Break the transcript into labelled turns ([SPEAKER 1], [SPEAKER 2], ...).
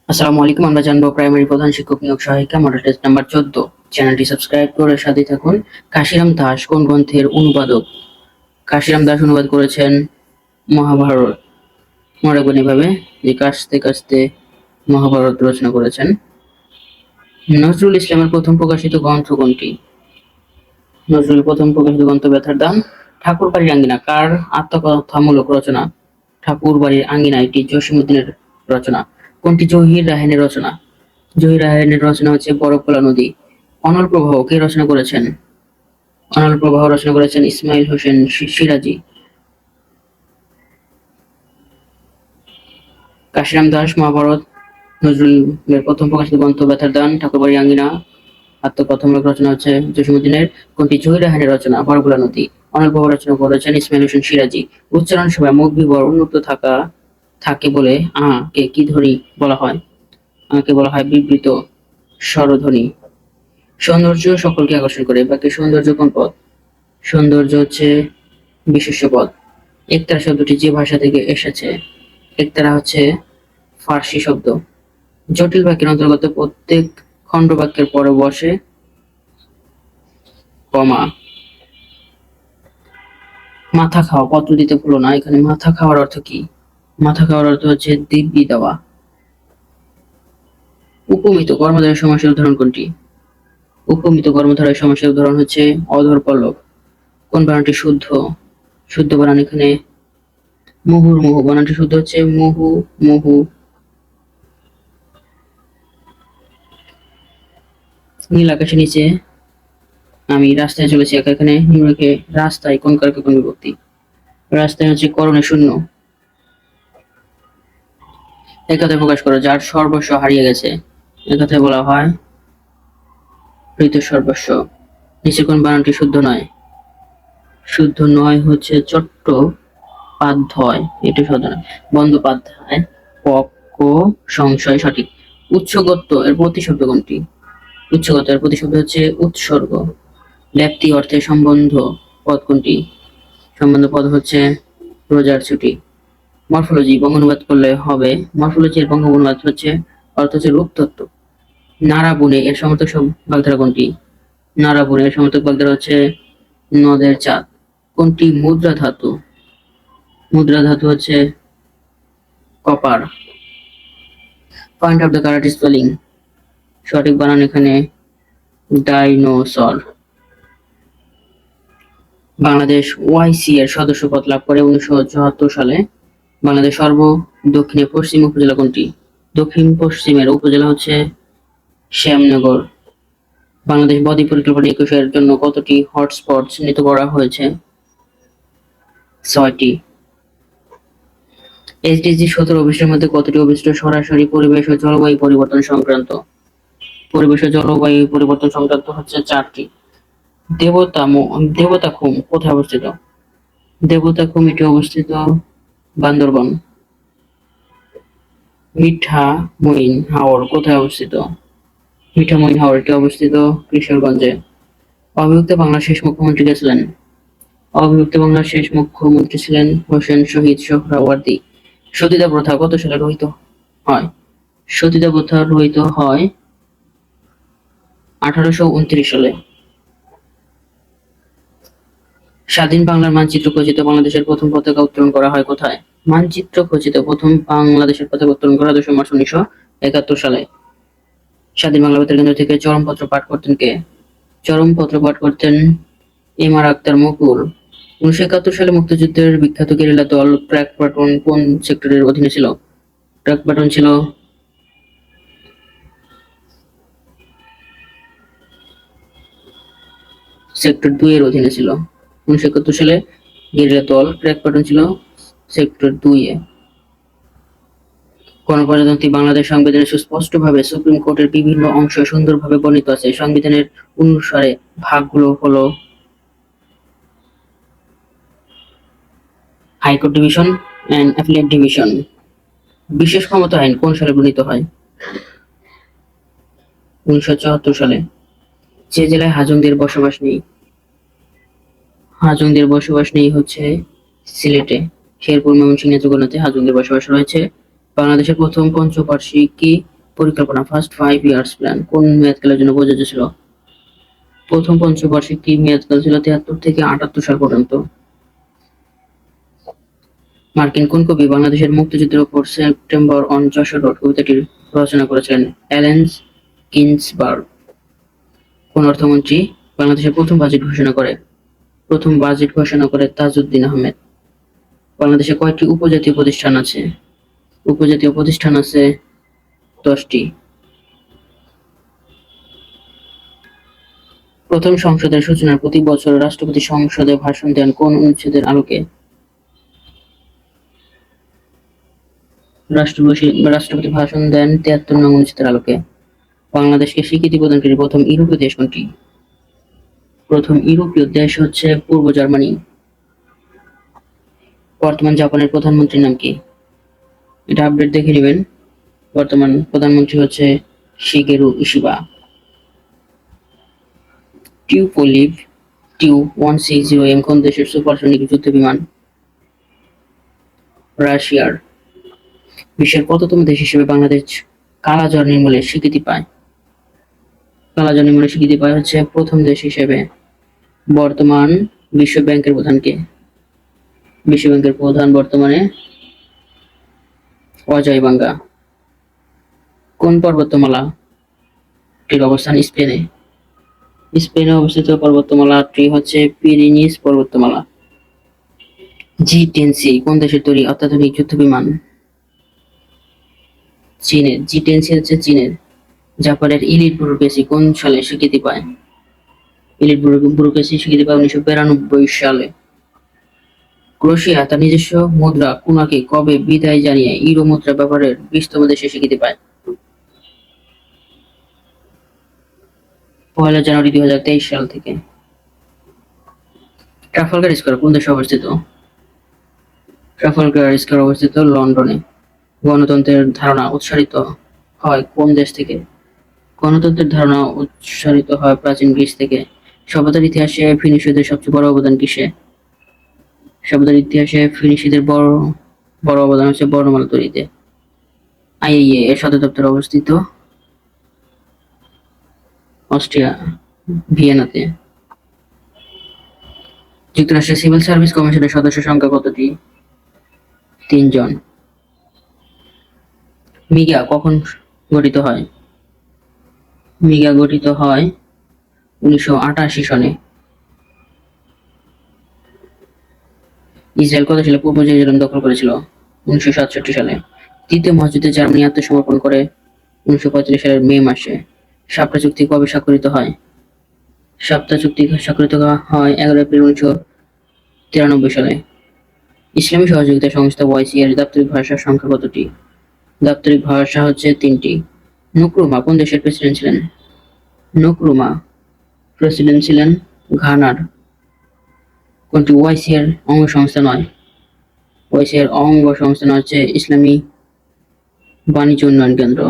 [SPEAKER 1] আসসালামু আলাইকুম। আমরা জানবো প্রাইমারি প্রধান শিক্ষক নিয়োগ সহায়িকা মডেল টেস্ট নাম্বার 14। চ্যানেলটি সাবস্ক্রাইব করে সাথে থাকুন। কাশিরাম দাস কোন গ্রন্থের অনুবাদক? কাশিরাম দাস অনুবাদ করেছেন মহাভারত। মনে রাখবেন এভাবে যে কাস্তে কাস্তে মহাভারত রচনা করেছেন। নজরুল ইসলামের প্রথম প্রকাশিত গ্রন্থ কোনটি? নজরুল প্রথম প্রকাশিত গ্রন্থ ব্যথার দাম। ঠাকুর বাড়ির আঙ্গিনা কার আত্মকথামূলক রচনা? ঠাকুর বাড়ির আঙ্গিনা এটি জসীমউদ্দিনের রচনা। কোনটি জহির রায়হানের রচনা? জহির রায়হানের রচনা হচ্ছে বরফখোলা নদী। অনল প্রবাহ কে রচনা করেছেন? অনল প্রবাহ রচনা করেছেন ইসমাইল হোসেন সিরাজি। কাশিরাম দাস মহাভারত। নজরুলের প্রথম প্রকাশিত গ্রন্থ ব্যথার দান। ঠাকুরবাড়ির আঙ্গিনা আত্মকথামূলক রচনা হচ্ছে জসীমউদ্দিনের। কোনটি জহির রায়হানের রচনা? বরফখোলা নদী। অনল প্রবাহ রচনা করেছেন ইসমাইল হোসেন সিরাজি। উচ্চারণ সময় মুখ বিবর উন্মুক্ত থাকে বলে কে কি ধ্বনি বলা হয়? কে বলা হয় বিবৃত স্বরধ্বনি। সৌন্দর্য সকলকে আকর্ষণ করে। বাকি সৌন্দর্য কোন পদ? সৌন্দর্য হচ্ছে বিশেষ্য পদ। একতারা শব্দটি যে ভাষা থেকে এসেছে? একতারা হচ্ছে ফার্সি শব্দ। জটিল বাক্যের অন্তর্গত প্রত্যেক খণ্ড বাক্যের পরে বসে কমা। মাথা খাওয়া পত্র দিতে ভুলো না। এখানে মাথা খাওয়ার অর্থ কি? মাথা খাওয়ার অর্থ হচ্ছে দিব্যি দেওয়া। উপমিত কর্মধারয় সমাসের উদাহরণ কোনটি? উপমিত কর্মধারয় সমাসের উদাহরণ হচ্ছে অধর পল্লব। কোন বানানটি শুদ্ধ? শুদ্ধ বানান এখানে মুহুর্মুহু। বানানটি শুদ্ধ হচ্ছে মুহু মুহু। নীল আকাশের নিচে আমি রাস্তায় চলেছি একা। এখানে নিম্নকে রাস্তায় কোন কারকে কোন বিভক্তি? রাস্তায় হচ্ছে করণে শূন্য। এক কথায় প্রকাশ করো যার সর্বস্ব হারিয়ে গেছে। এক কথায় বলা হয় হৃত সর্বস্ব। নিচে কোন বানানটি শুদ্ধ নয়? শুদ্ধ নয় হচ্ছে চট্টোপাধ্যায়। এটা শুদ্ধ নয়। বন্দ্যোপাধ্যায়। পক্ষ সংশয় সঠিক। উৎসগত এর প্রতিশব্দ কোনটি? উৎসগত এর প্রতিশব্দ হচ্ছে উৎসর্গ। ব্যাপ্তি অর্থে সম্বন্ধ পদ কোনটি? সম্বন্ধ পদ হচ্ছে রোজার ছুটি। মরফোলজি বঙ্গ অনুবাদ করলে হবে মরফোলজির বঙ্গ অনুবাদ হচ্ছে অর্থ হচ্ছে রূপতত্ত্ব। নারাবুনে এর সমর্থক বাগধারা কোনটি? নারাবুনে এর সমর্থক বাগধারা হচ্ছে নদের চাঁদ। কোনটি মুদ্রা ধাতু? মুদ্রা ধাতু হচ্ছে copper. Point of the correct spelling. সঠিক বানান এখানে ডাইনোসর। বাংলাদেশ ওআইসি এর সদস্যপদ লাভ করে 1974 সালে। বাংলাদেশ সর্ব দক্ষিণে পশ্চিম উপজেলা কোনটি? দক্ষিণ পশ্চিমের উপজেলা হচ্ছে শ্যামনগর। বাংলাদেশ বদ্বীপ পরিকল্পনা 21 এর জন্য কতটি হটস্পট চিহ্নিত করা হয়েছে? 6টি। এসডিজি 17 অভিষ্টের মধ্যে কতটি অভিষ্ট সরাসরি পরিবেশ ও জলবায়ু পরিবর্তন সংক্রান্ত? পরিবেশ ও জলবায়ু পরিবর্তন সংক্রান্ত হচ্ছে 4টি। দেবতাখুম কোথায় অবস্থিত? দেবতাখুম এটি অবস্থিত বান্দরবান। মিঠামইন হাওর কোথায় অবস্থিত? মিঠামইন হাওর এটি অবস্থিত কিশোরগঞ্জে। অবিভক্ত বাংলার শেষ মুখ্যমন্ত্রী কে ছিলেন? অবিভক্ত বাংলার শেষ মুখ্যমন্ত্রী ছিলেন হোসেন শহীদ সোহরাওয়ার্দী। সতীদাহ প্রথা কত সালে রহিত হয়? সতীদাহ প্রথা রহিত হয় 1829 সালে। স্বাধীন বাংলার মানচিত্র খচিত বাংলাদেশের প্রথম পতাকা উত্তোলন করা হয় কোথায়? মানচিত্র খচিত প্রথম বাংলাদেশের পতাকা উত্তোলন করা 2 মার্চ 1971 সালে। স্বাধীন বাংলা বেতার কেন্দ্র থেকে চরমপত্র পাঠ করতেন কে? চরমপত্র পাঠ করতেন এম আর আক্তার মুকুল। 1971 সালে মুক্তিযুদ্ধের বিখ্যাত গেরিলা দল ক্র্যাক প্লাটুন কোন সেক্টরের অধীনে ছিল? ক্র্যাক প্লাটুন ছিল সেক্টর 2 এর অধীনে ছিল। 1971 সালে গেরিলা দল ক্র্যাক প্লাটুন ছিল সেক্টর 2 এ। গণপ্রজাতন্ত্রী বাংলাদেশ সংবিধানে সুস্পষ্টভাবে সুপ্রিম কোর্টের বিভিন্ন অংশ সুন্দরভাবে বর্ণিত আছে। সংবিধানের অনুসারে ভাগগুলো হলো high court division and appellate division. বিশেষ ক্ষমতা আইন কোন সালে প্রণীত হয়? 1974 সালে। যে জেলায় হাজংদের বসবাস নেই? হাজংদের বসবাস নেই হচ্ছে সিলেটে। শেরপুর, ময়মনসিংহ, জগন্নাথে হাজংদের বসবাস রয়েছে। বাংলাদেশের প্রথম পঞ্চবার্ষিকী পরিকল্পনা ফার্স্ট 5 ইয়ার্স প্ল্যান কোন মেয়াদকালের জন্য প্রযোজ্য ছিল? প্রথম পঞ্চবার্ষিক মেয়াদকাল ছিল 73 থেকে 78 সাল পর্যন্ত। মার্কিন কোন কবি বাংলাদেশের মুক্তিযুদ্ধের উপর সেপ্টেম্বর অন যশোর রোড কবিতাটি রচনা করেছিলেন? Allen Ginsberg. কোন অর্থমন্ত্রী বাংলাদেশের প্রথম বাজেট ঘোষণা করে তাজউদ্দিন আহমেদ। বাংলাদেশে কয়টি উপজাতীয় প্রতিষ্ঠান আছে? উপজাতীয় প্রতিষ্ঠান আছে 10টি। প্রথম সংসদের সূচনার প্রতি বছর রাষ্ট্রপতি সংসদে ভাষণ দেন কোন অনুচ্ছেদের আলোকে? রাষ্ট্রপতি ভাষণ দেন 73 নং অনুচ্ছেদের আলোকে। বাংলাদেশকে স্বীকৃতি প্রদানকারী প্রথম ইউরোপীয় দেশ কোনটি? প্রথম ইউরোপীয় দেশ হচ্ছে পূর্ব জার্মানি। বর্তমান জাপানের প্রধানমন্ত্রীর নাম কি? এটা আপডেট দেখে নেবেন। বর্তমান প্রধানমন্ত্রী হচ্ছে শিগেরু ইশিবা। টিউপোলিভ TU-160M কোন দেশের সুপারসনিক যুদ্ধ বিমান? রাশিয়ার। বিশ্বের কততম দেশ হিসেবে বাংলাদেশ কালাজ্বর নির্মূলের স্বীকৃতি পায়? কালাজ্বর নির্মূলের স্বীকৃতি পায় হচ্ছে প্রথম দেশ হিসেবে। বর্তমান বিশ্ব ব্যাংকের প্রধান কে? বিশ্ব ব্যাংকের প্রধান বর্তমানে অজয় বাঙ্গা। কোন পর্বতমালাটির অবস্থান স্পেনে? স্পেনে অবস্থিত পর্বতমালাটি হচ্ছে পিরিনিস পর্বতমালা। G-10C কোন দেশের তৈরি অত্যাধুনিক যুদ্ধ বিমান? চীনের। G-10C হচ্ছে চীনের। জাপানের ইলিট ব্যুরোক্রেসি কোন সালে স্বীকৃতি পায়? ইলিট ব্যুরোক্রেসি স্বীকৃতি পায় 1992 সালে। ক্রোয়েশিয়া তার নিজস্ব মুদ্রা কুনাকে কবে বিদায় জানিয়ে ইউরো মুদ্রা ব্যবহারের 20তম দেশে স্বীকৃতি পায়? 1 জানুয়ারি 2023 সাল থেকে। ট্রাফালগার স্কয়ার কোন দেশে অবস্থিত? ট্রাফালগার স্কয়ার অবস্থিত লন্ডনে। গণতন্ত্রের ধারণা উৎসারিত হয় কোন দেশ থেকে? গণতন্ত্রের ধারণা উৎসারিত হয় প্রাচীন গ্রিস থেকে। সভ্যতার ইতিহাসে ফিনিশীয়দের সবচেয়ে বড় অবদান কিসে? সভ্যতার ইতিহাসে ফিনিশীয়দের বড় অবদান হচ্ছে বর্ণমালা তৈরিতে। IAEA এর সদর দপ্তর অবস্থিত অস্ট্রিয়া ভিয়েনাতে। যুক্তরাষ্ট্রের সিভিল সার্ভিস কমিশনের সদস্য সংখ্যা কতটি? 3 জন। মিগা কখন গঠিত হয়? মিগা গঠিত হয় 1988 সনে। ইসরায়েল কত সালে পূর্ব জেরুজালেম দখল করেছিল? 1967 সালে। তৃতীয় মহাযুদ্ধে জার্মানি আত্মসমর্পণ করে 1945 সালের মে মাসে। শাপলা চুক্তি কবে স্বাক্ষরিত হয়? শাপলা চুক্তি স্বাক্ষরিত হয় 11 এপ্রিল 1993 সালে। ইসলামী সহযোগিতা সংস্থা OIC এর দাপ্তরিক ভাষার সংখ্যা কতটি? দাপ্তরিক ভাষা হচ্ছে 3টি। নুক্রুমা কোন দেশের প্রেসিডেন্ট ছিলেন? নুক্রুমা প্রেসিডেন্ট ছিলেন ঘানার। কোনটি OIC এর অঙ্গ সংস্থা নয়? OIC এর অঙ্গ সংস্থা হচ্ছে ইসলামী বাণিজ্য উন্নয়ন কেন্দ্র।